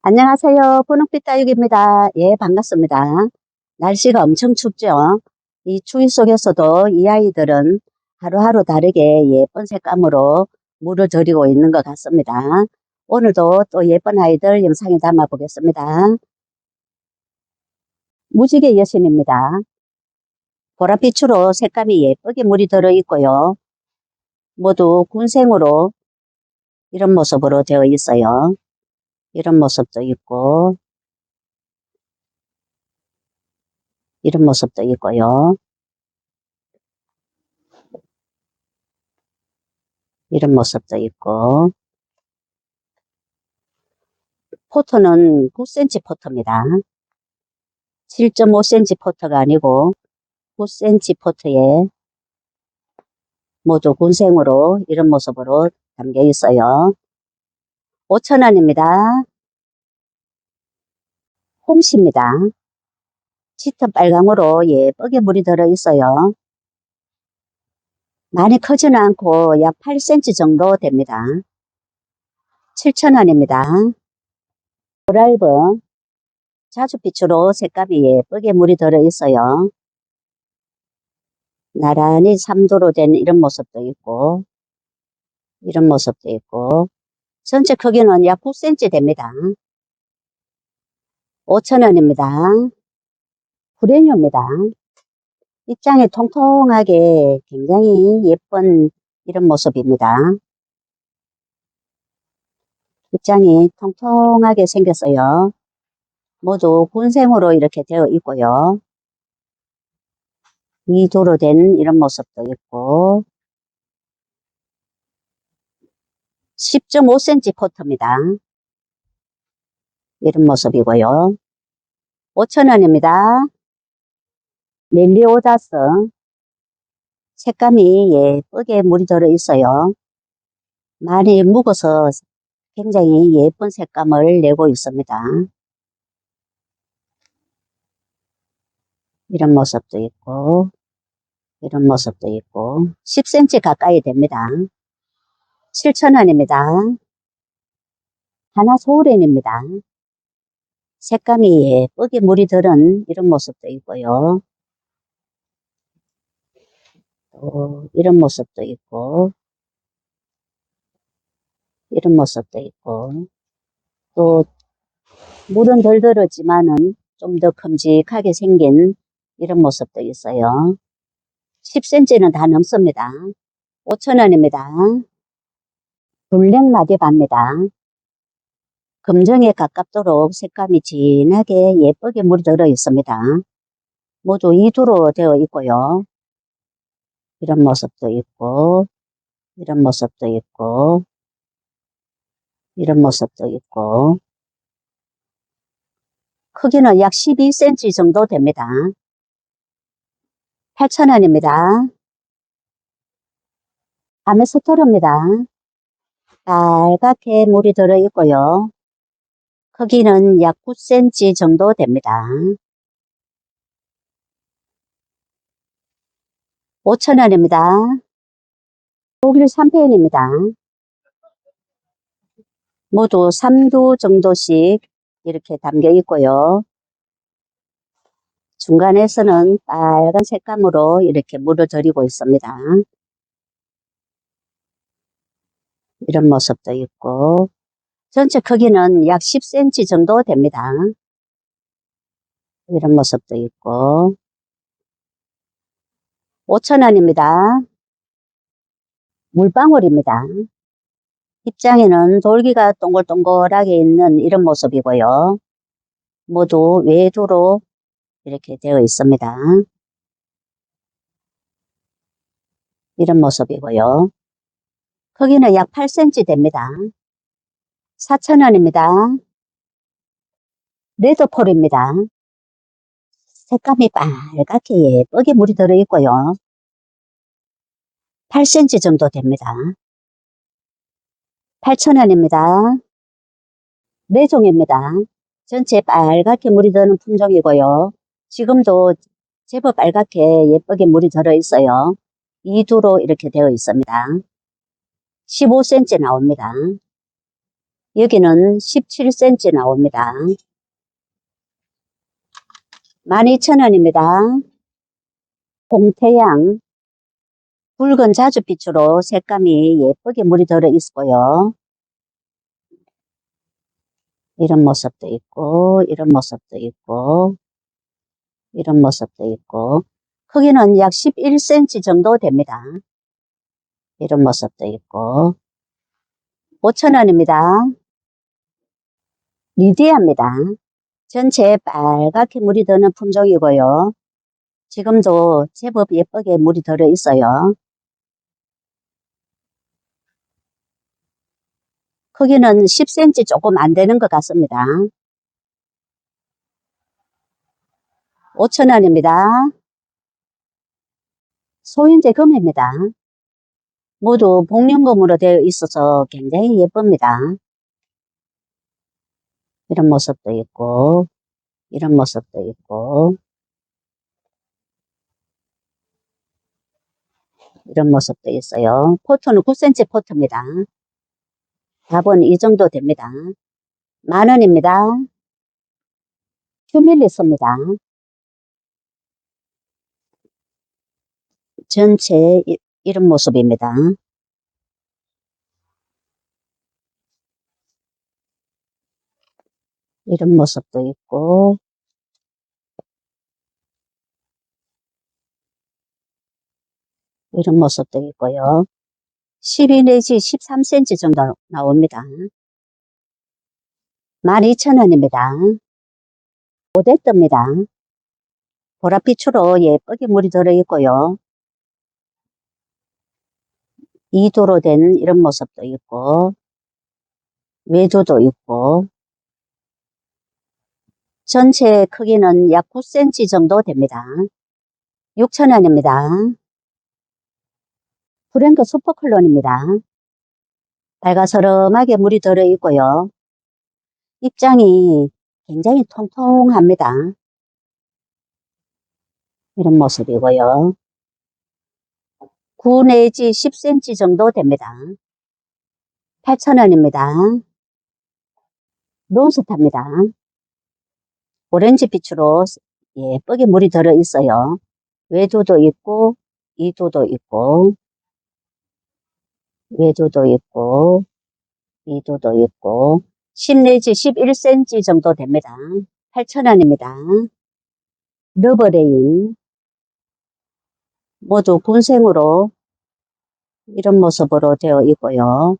안녕하세요. 분홍빛 다육입니다. 예, 반갑습니다. 날씨가 엄청 춥죠? 이 추위 속에서도 이 아이들은 하루하루 다르게 예쁜 색감으로 물을 들이고 있는 것 같습니다. 오늘도 또 예쁜 아이들 영상에 담아 보겠습니다. 무지개 여신입니다. 보랏빛으로 색감이 예쁘게 물이 들어 있고요. 모두 군생으로 이런 모습으로 되어 있어요. 이런 모습도 있고, 이런 모습도 있고요. 이런 모습도 있고, 포트는 9cm 포트입니다. 7.5cm 포트가 아니고 9cm 포트에 모두 군생으로 이런 모습으로 담겨 있어요. 5,000원입니다. 홍시입니다. 짙은 빨강으로 예쁘게 물이 들어 있어요. 많이 크지는 않고 약 8cm 정도 됩니다. 7,000원입니다. 코랄브 자주빛으로 색감이 예쁘게 물이 들어 있어요. 나란히 3도로 된 이런 모습도 있고, 이런 모습도 있고, 전체 크기는 약 9cm 됩니다. 5,000원입니다. 구레뉴입니다. 입장이 통통하게 굉장히 예쁜 이런 모습입니다. 입장이 통통하게 생겼어요. 모두 군생으로 이렇게 되어 있고요. 2도로 된 이런 모습도 있고, 10.5cm 포트입니다. 이런 모습이고요. 5,000원입니다. 멜리오다스 색감이 예쁘게 물이 들어 있어요. 많이 묵어서 굉장히 예쁜 색감을 내고 있습니다. 이런 모습도 있고, 이런 모습도 있고, 10cm 가까이 됩니다. 7,000원입니다. 하나소울엔입니다. 색감이 예쁘게 물이 들은 이런 모습도 있고요. 또 이런 모습도 있고, 이런 모습도 있고, 또 물은 덜 들었지만은 좀 더 큼직하게 생긴 이런 모습도 있어요. 10cm는 다 넘습니다. 5,000원입니다. 블랙마디바입니다. 금정에 가깝도록 색감이 진하게 예쁘게 물이 들어 있습니다. 모두 2두로 되어 있고요. 이런 모습도 있고, 이런 모습도 있고, 이런 모습도 있고, 크기는 약 12cm 정도 됩니다. 8,000원입니다. 아메스토르입니다. 빨갛게 물이 들어 있고요. 크기는 약 9cm 정도 됩니다. 5,000원입니다. 독일 3페인입니다. 모두 3두 정도씩 이렇게 담겨 있고요. 중간에서는 빨간 색감으로 이렇게 물을 들이고 있습니다. 이런 모습도 있고, 전체 크기는 약 10cm 정도 됩니다. 이런 모습도 있고, 5,000원입니다. 물방울입니다. 입장에는 돌기가 동글동글하게 있는 이런 모습이고요. 모두 외두로 이렇게 되어 있습니다. 이런 모습이고요. 크기는 약 8cm 됩니다. 4,000원입니다. 레드폴입니다. 색감이 빨갛게 예쁘게 물이 들어있고요. 8cm 정도 됩니다. 8,000원입니다. 레종입니다. 전체 빨갛게 물이 드는 품종이고요. 지금도 제법 빨갛게 예쁘게 물이 들어있어요. 2두로 이렇게 되어 있습니다. 15cm 나옵니다. 여기는 17cm 나옵니다. 12,000원입니다. 공태양 붉은 자주빛으로 색감이 예쁘게 물이 들어 있고요. 이런 모습도 있고, 이런 모습도 있고, 이런 모습도 있고, 크기는 약 11cm 정도 됩니다. 이런 모습도 있고, 5,000원입니다. 리디아입니다. 전체 빨갛게 물이 드는 품종이고요. 지금도 제법 예쁘게 물이 들어 있어요. 크기는 10cm 조금 안 되는 것 같습니다. 5,000원입니다. 소인재 금입니다. 모두 복륜금으로 되어 있어서 굉장히 예쁩니다. 이런 모습도 있고, 이런 모습도 있고, 이런 모습도 있어요. 포트는 9cm 포트입니다. 답은 이 정도 됩니다. 10,000원입니다. 휴밀리스입니다. 전체 이런 모습입니다. 이런 모습도 있고, 이런 모습도 있고요. 12 내지 13cm 정도 나옵니다. 12,000원입니다. 오데뜨입니다. 보랏빛으로 예쁘게 물이 들어있고요. 2도로 된 이런 모습도 있고, 외도도 있고, 전체 크기는 약 9cm 정도 됩니다. 6,000원입니다. 프랭크 슈퍼클론입니다. 밝아서름하게 물이 들어있고요. 입장이 굉장히 통통합니다. 이런 모습이고요. 9 내지 10cm 정도 됩니다. 8,000원입니다. 론스타입니다. 오렌지 빛으로 예쁘게 물이 들어 있어요. 외도도 있고, 이도도 있고, 외도도 있고, 이도도 있고, 10 내지 11cm 정도 됩니다. 8,000원입니다. 러버레인 모두 군생으로 이런 모습으로 되어 있고요.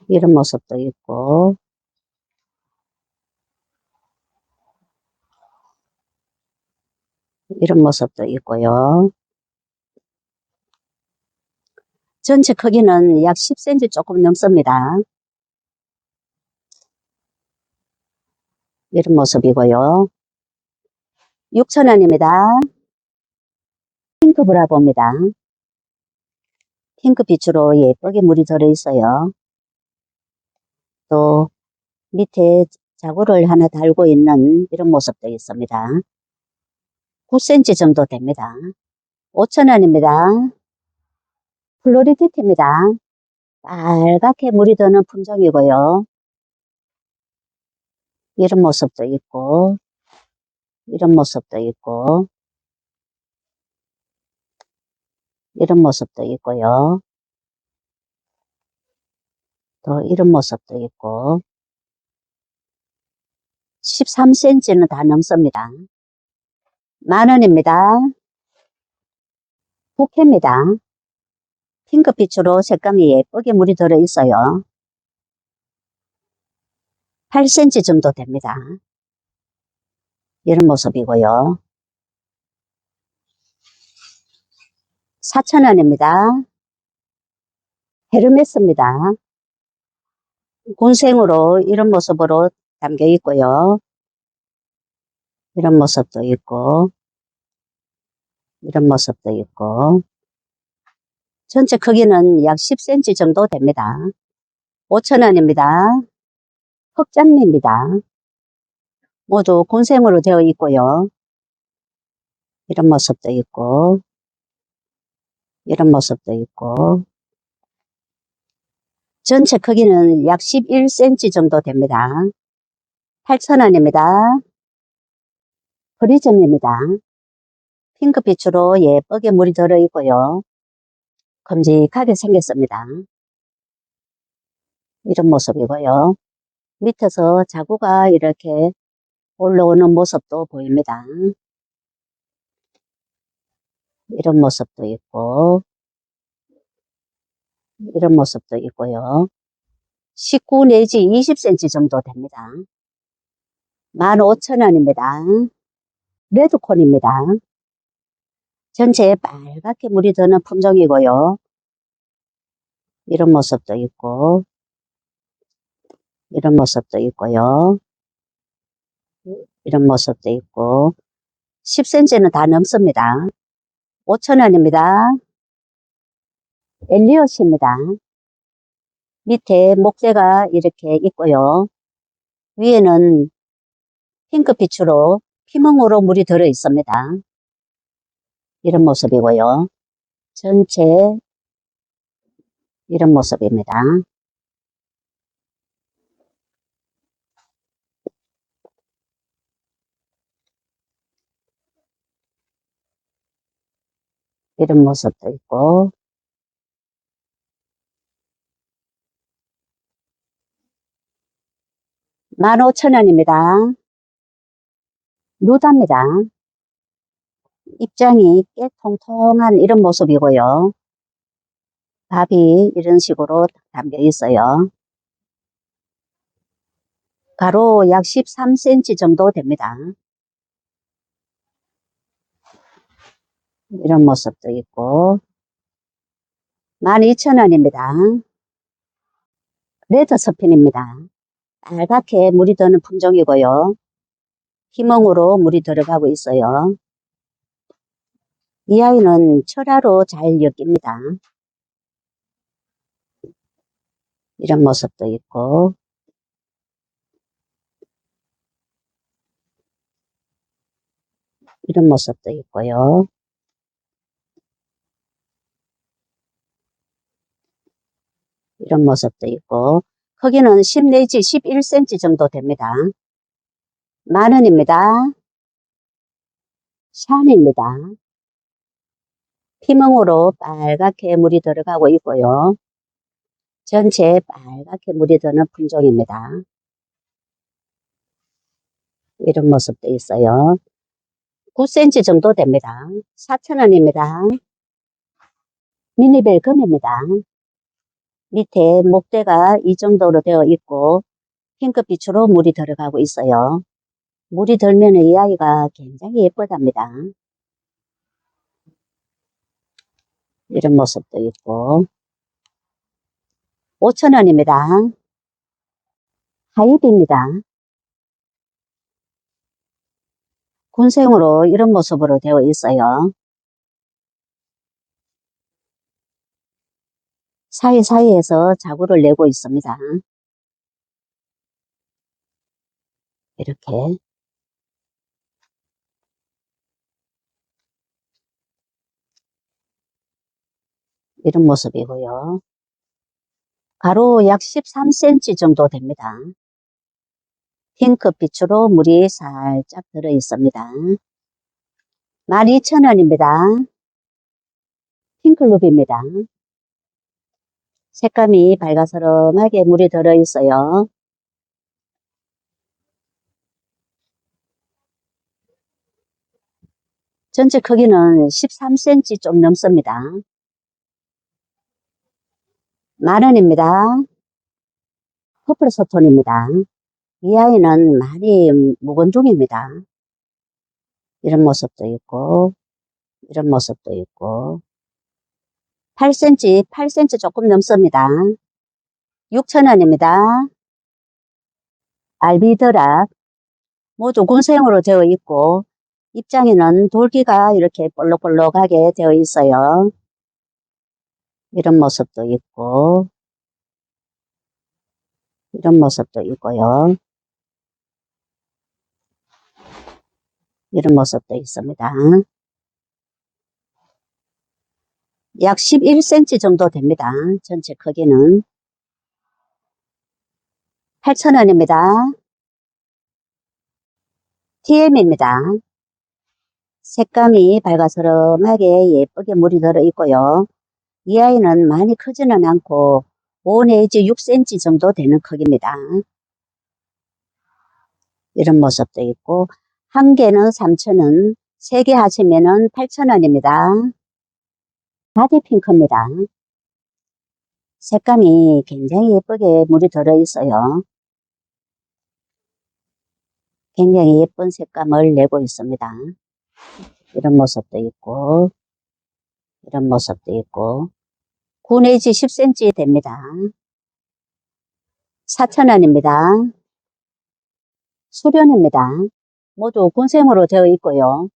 이런 모습도 있고, 이런 모습도 있고요. 전체 크기는 약 10cm 조금 넘습니다. 이런 모습이고요. 6,000원입니다. 핑크 브라보입니다. 핑크 빛으로 예쁘게 물이 들어있어요. 또 밑에 자구를 하나 달고 있는 이런 모습도 있습니다. 9cm 정도 됩니다. 5,000원입니다. 플로리디티입니다. 빨갛게 물이 드는 품종이고요. 이런 모습도 있고, 이런 모습도 있고, 이런 모습도 있고요. 또 이런 모습도 있고, 13cm는 다 넘습니다. 10,000원입니다. 부케입니다. 핑크빛으로 색감이 예쁘게 물이 들어있어요. 8cm 정도 됩니다. 이런 모습이고요. 4,000원입니다. 헤르메스입니다. 군생으로 이런 모습으로 담겨 있고요. 이런 모습도 있고, 이런 모습도 있고, 전체 크기는 약 10cm 정도 됩니다. 5,000원입니다. 흑장미입니다. 모두 군생으로 되어 있고요. 이런 모습도 있고, 이런 모습도 있고, 전체 크기는 약 11cm 정도 됩니다. 8,000원입니다. 프리즘입니다. 핑크빛으로 예쁘게 물이 들어있고요. 큼직하게 생겼습니다. 이런 모습이고요. 밑에서 자구가 이렇게 올라오는 모습도 보입니다. 이런 모습도 있고, 이런 모습도 있고요. 19 내지 20cm 정도 됩니다. 15,000원입니다. 레드콘입니다. 전체에 빨갛게 물이 드는 품종이고요. 이런 모습도 있고, 이런 모습도 있고요. 이런 모습도 있고, 10cm는 다 넘습니다. 5,000원입니다. 엘리엇입니다. 밑에 목재가 이렇게 있고요. 위에는 핑크빛으로 피멍으로 물이 들어 있습니다. 이런 모습이고요. 전체 이런 모습입니다. 이런 모습도 있고, 15,000원입니다. 누다입니다. 입장이 꽤 통통한 이런 모습이고요. 밥이 이런 식으로 담겨 있어요. 가로 약 13cm 정도 됩니다. 이런 모습도 있고, 12,000원입니다. 레드 스핀입니다. 빨갛게 물이 드는 품종이고요. 피멍으로 물이 들어가고 있어요. 이 아이는 철화로 잘 엮입니다. 이런 모습도 있고, 이런 모습도 있고요. 이런 모습도 있고, 크기는 10 내지 11cm 정도 됩니다. 10,000원입니다. 샤인입니다. 피멍으로 빨갛게 물이 들어가고 있고요. 전체에 빨갛게 물이 드는 품종입니다. 이런 모습도 있어요. 9cm 정도 됩니다. 4,000원입니다. 미니벨 금입니다. 밑에 목대가 이 정도로 되어 있고 핑크빛으로 물이 들어가고 있어요. 물이 들면 이 아이가 굉장히 예쁘답니다. 이런 모습도 있고 5,000원입니다. 하이비입니다. 군생으로 이런 모습으로 되어 있어요. 사이사이에서 자구를 내고 있습니다. 이렇게 이런 모습이고요. 가로 약 13cm 정도 됩니다. 핑크빛으로 물이 살짝 들어 있습니다. 12,000원입니다. 핑클룹입니다. 색감이 밝아서름하게 물이 들어 있어요. 전체 크기는 13cm 좀 넘습니다. 10,000원입니다. 퍼플스톤입니다. 이 아이는 많이 묵은 중입니다. 이런 모습도 있고, 이런 모습도 있고, 8cm 조금 넘습니다. 6,000원입니다. 알비드락, 모두 군생으로 되어 있고, 입장에는 돌기가 이렇게 볼록볼록하게 되어 있어요. 이런 모습도 있고, 이런 모습도 있고요. 이런 모습도 있습니다. 약 11cm 정도 됩니다. 전체 크기는. 8,000원입니다. TM입니다. 색감이 밝아스름하게 예쁘게 물이 들어있고요. 이 아이는 많이 크지는 않고 5 내지 6cm 정도 되는 크기입니다. 이런 모습도 있고, 한 개는 3,000원, 3개 하시면은 8,000원입니다. 바디핑크입니다. 색감이 굉장히 예쁘게 물이 들어있어요. 굉장히 예쁜 색감을 내고 있습니다. 이런 모습도 있고, 이런 모습도 있고, 9 내지 10cm 됩니다. 4,000원입니다. 수련입니다. 모두 군생으로 되어 있고요.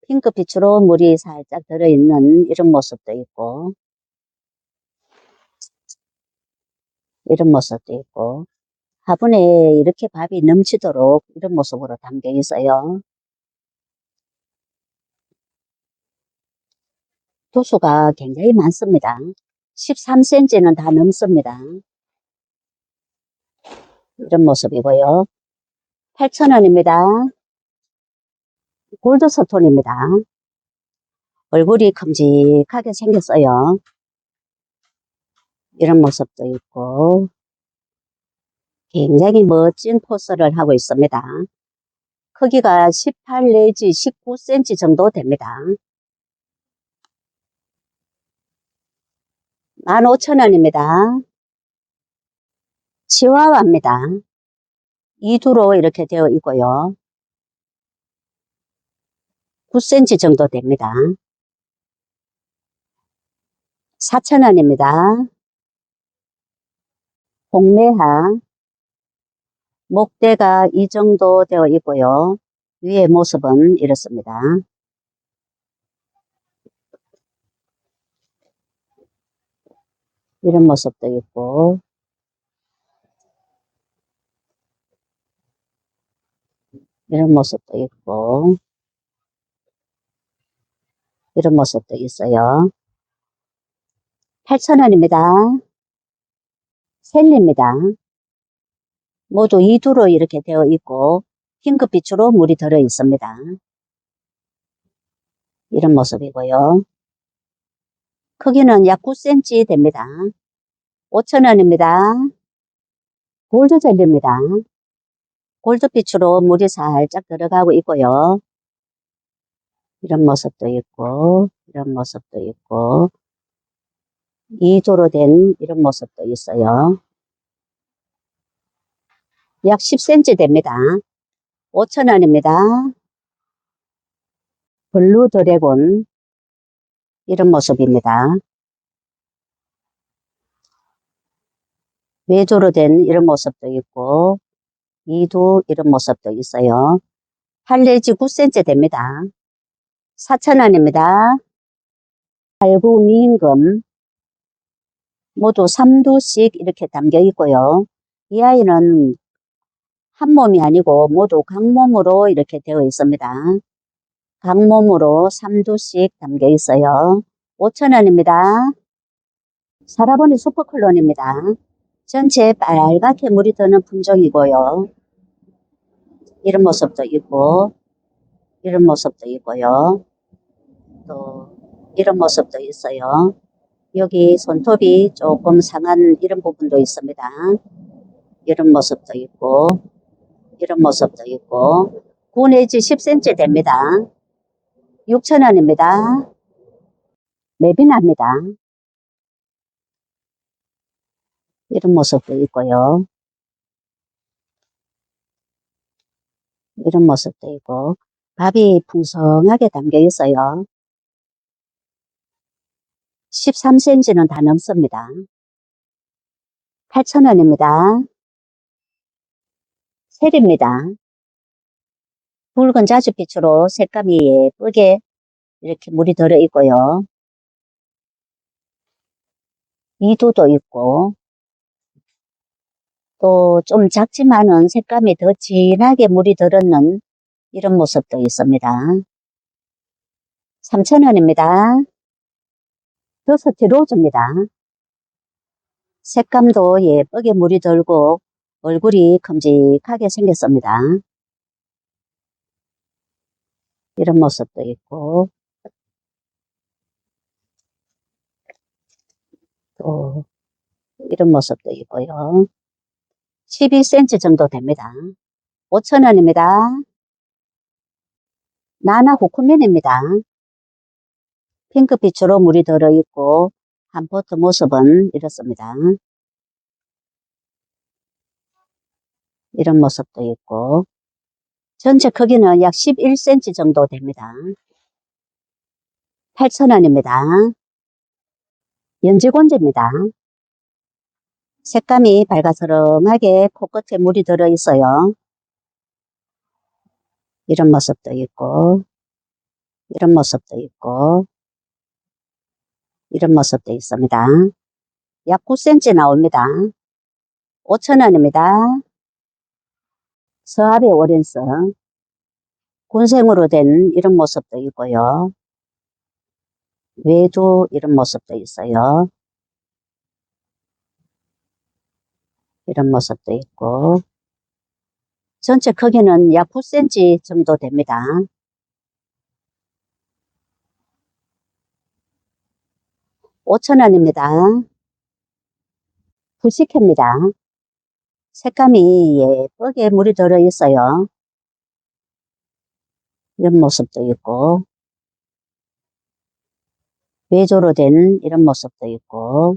핑크빛으로 물이 살짝 들어있는 이런 모습도 있고, 이런 모습도 있고, 화분에 이렇게 밥이 넘치도록 이런 모습으로 담겨 있어요. 도수가 굉장히 많습니다. 13cm는 다 넘습니다. 이런 모습이고요. 8,000원입니다. 골드스톤입니다. 얼굴이 큼직하게 생겼어요. 이런 모습도 있고, 굉장히 멋진 포스를 하고 있습니다. 크기가 18 내지 19cm 정도 됩니다. 15,000원입니다. 치와와입니다. 2두로 이렇게 되어 있고요. 9cm 정도 됩니다. 4,000원입니다. 홍매화, 목대가 이 정도 되어 있고요. 위의 모습은 이렇습니다. 이런 모습도 있고, 이런 모습도 있고, 이런 모습도 있어요. 8,000원입니다. 셀리입니다. 모두 2두로 이렇게 되어 있고, 핑크빛으로 물이 들어 있습니다. 이런 모습이고요. 크기는 약 9cm 됩니다. 5,000원입니다. 골드 젤리입니다. 골드빛으로 물이 살짝 들어가고 있고요. 이런 모습도 있고, 이런 모습도 있고, 2도로 된 이런 모습도 있어요. 약 10cm 됩니다. 5,000원입니다. 블루 드래곤, 이런 모습입니다. 외조로 된 이런 모습도 있고, 2도 이런 모습도 있어요. 8 내지 9cm 됩니다. 4,000원입니다. 팔구 미인금, 모두 3두씩 이렇게 담겨 있고요. 이 아이는 한 몸이 아니고 모두 강몸으로 이렇게 되어 있습니다. 강몸으로 3두씩 담겨 있어요. 5,000원입니다. 사라보니 슈퍼클론입니다. 전체 빨갛게 물이 드는 품종이고요. 이런 모습도 있고, 이런 모습도 있고요. 또 이런 모습도 있어요. 여기 손톱이 조금 상한 이런 부분도 있습니다. 이런 모습도 있고, 이런 모습도 있고, 9 내지 10cm 됩니다. 6,000원입니다. 매비나입니다. 이런 모습도 있고요. 이런 모습도 있고, 밥이 풍성하게 담겨 있어요. 13cm는 다 넘습니다. 8,000원입니다. 셀입니다. 붉은 자주빛으로 색감이 예쁘게 이렇게 물이 들어 있고요. 2두도 있고, 또 좀 작지만은 색감이 더 진하게 물이 들었는 이런 모습도 있습니다. 3,000원입니다. 더스티 로즈입니다. 색감도 예쁘게 물이 들고 얼굴이 큼직하게 생겼습니다. 이런 모습도 있고, 또 이런 모습도 있고요. 12cm 정도 됩니다. 5,000원입니다. 나나 후크맨입니다. 핑크빛으로 물이 들어있고 한 포트 모습은 이렇습니다. 이런 모습도 있고 전체 크기는 약 11cm 정도 됩니다. 8,000원입니다. 연지곤지입니다. 색감이 밝아스름하게 코끝에 물이 들어있어요. 이런 모습도 있고 이런 모습도 있고 이런 모습도 있습니다. 약 9cm 나옵니다. 5,000원입니다. 서합의 오렌스 군생으로 된 이런 모습도 있고요. 외도 이런 모습도 있어요. 이런 모습도 있고 전체 크기는 약 9cm 정도 됩니다. 5,000원입니다. 부식회입니다. 색감이 예쁘게 물이 들어있어요. 이런 모습도 있고 외조로 된 이런 모습도 있고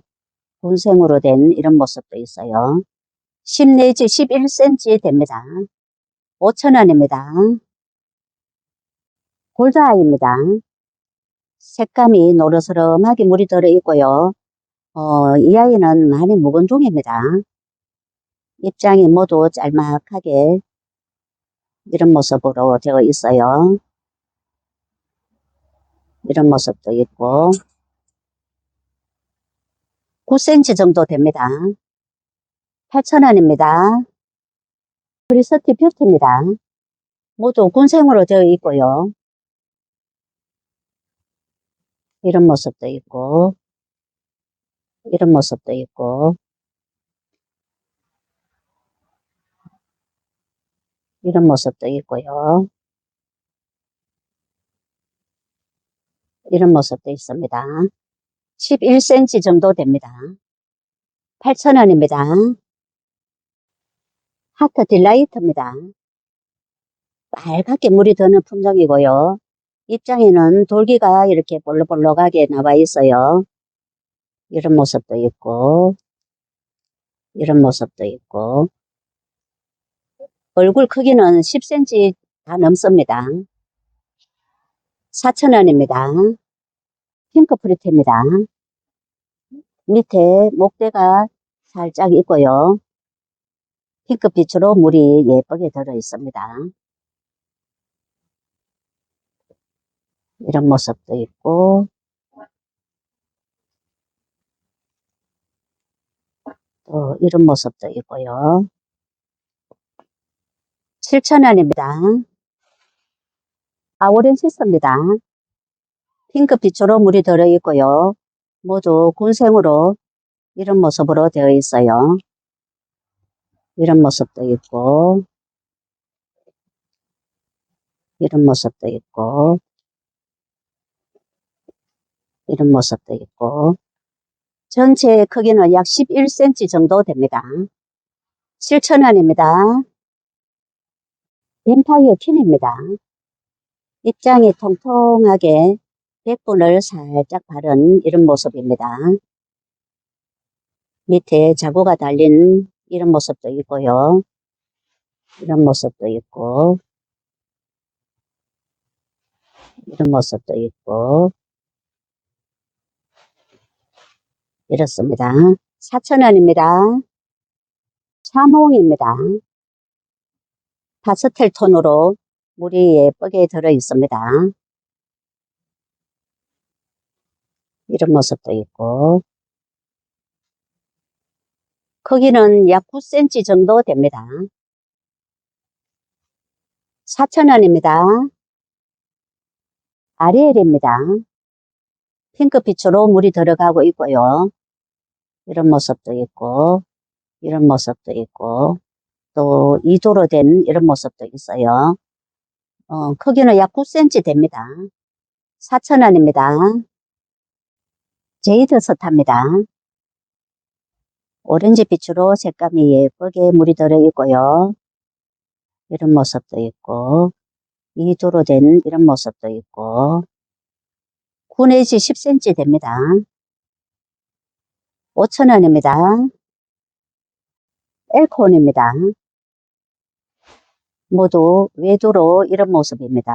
군생으로 된 이런 모습도 있어요. 10 내지 11cm 됩니다. 5,000원입니다. 골드아이입니다. 색감이 노르스름하게 물이 들어있고요. 이 아이는 많이 묵은 중입니다. 입장이 모두 짤막하게 이런 모습으로 되어 있어요. 이런 모습도 있고 9cm 정도 됩니다. 8,000원입니다. 크리스티 뷰티입니다. 모두 군생으로 되어 있고요. 이런 모습도 있고 이런 모습도 있고 이런 모습도 있고요. 이런 모습도 있습니다. 11cm 정도 됩니다. 8,000원입니다. 하트 딜라이트입니다. 빨갛게 물이 드는 품종이고요. 입장에는 돌기가 이렇게 볼록볼록하게 나와 있어요. 이런 모습도 있고 이런 모습도 있고 얼굴 크기는 10cm 다 넘습니다. 4,000원입니다. 핑크 프리트입니다. 밑에 목대가 살짝 있고요. 핑크빛으로 물이 예쁘게 들어 있습니다. 이런 모습도 있고 또 이런 모습도 있고요. 7,000원입니다. 아우렌시스입니다. 핑크빛으로 물이 들어 있고요. 모두 군생으로 이런 모습으로 되어 있어요. 이런 모습도 있고 이런 모습도 있고 이런 모습도 있고 전체 크기는 약 11cm 정도 됩니다. 7,000원입니다. 뱀파이어 퀸입니다. 입장이 통통하게 백분을 살짝 바른 이런 모습입니다. 밑에 자구가 달린 이런 모습도 있고요. 이런 모습도 있고 이런 모습도 있고 이렇습니다. 4,000원입니다. 참홍입니다. 파스텔 톤으로 물이 예쁘게 들어 있습니다. 이런 모습도 있고 크기는 약 9cm 정도 됩니다. 4,000원입니다. 아리엘입니다. 핑크빛으로 물이 들어가고 있고요. 이런 모습도 있고, 이런 모습도 있고, 또 2도로 된 이런 모습도 있어요. 크기는 약 9cm 됩니다. 4,000원입니다. 제이드 스타입니다. 오렌지 빛으로 색감이 예쁘게 물이 들어있고요. 이런 모습도 있고, 2도로 된 이런 모습도 있고, 9 내지 10cm 됩니다. 5,000원입니다. 엘콘입니다. 모두 외도로 이런 모습입니다.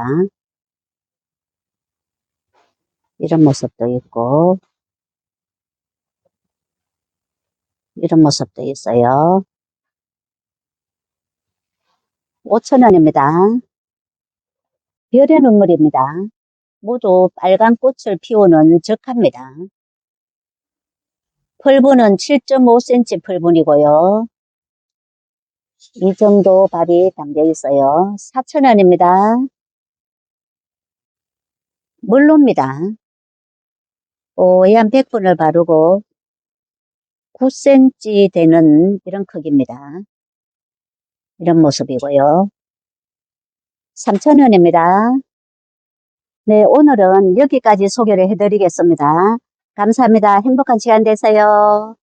이런 모습도 있고, 이런 모습도 있어요. 5,000원입니다. 별의 눈물입니다. 모두 빨간 꽃을 피우는 적합니다. 펄분은 7.5cm 펄분이고요. 이 정도 밥이 담겨 있어요. 4,000원입니다. 물로입니다. 뽀얀 100분을 바르고 9cm 되는 이런 크기입니다. 이런 모습이고요. 3,000원입니다. 네, 오늘은 여기까지 소개를 해드리겠습니다. 감사합니다. 행복한 시간 되세요.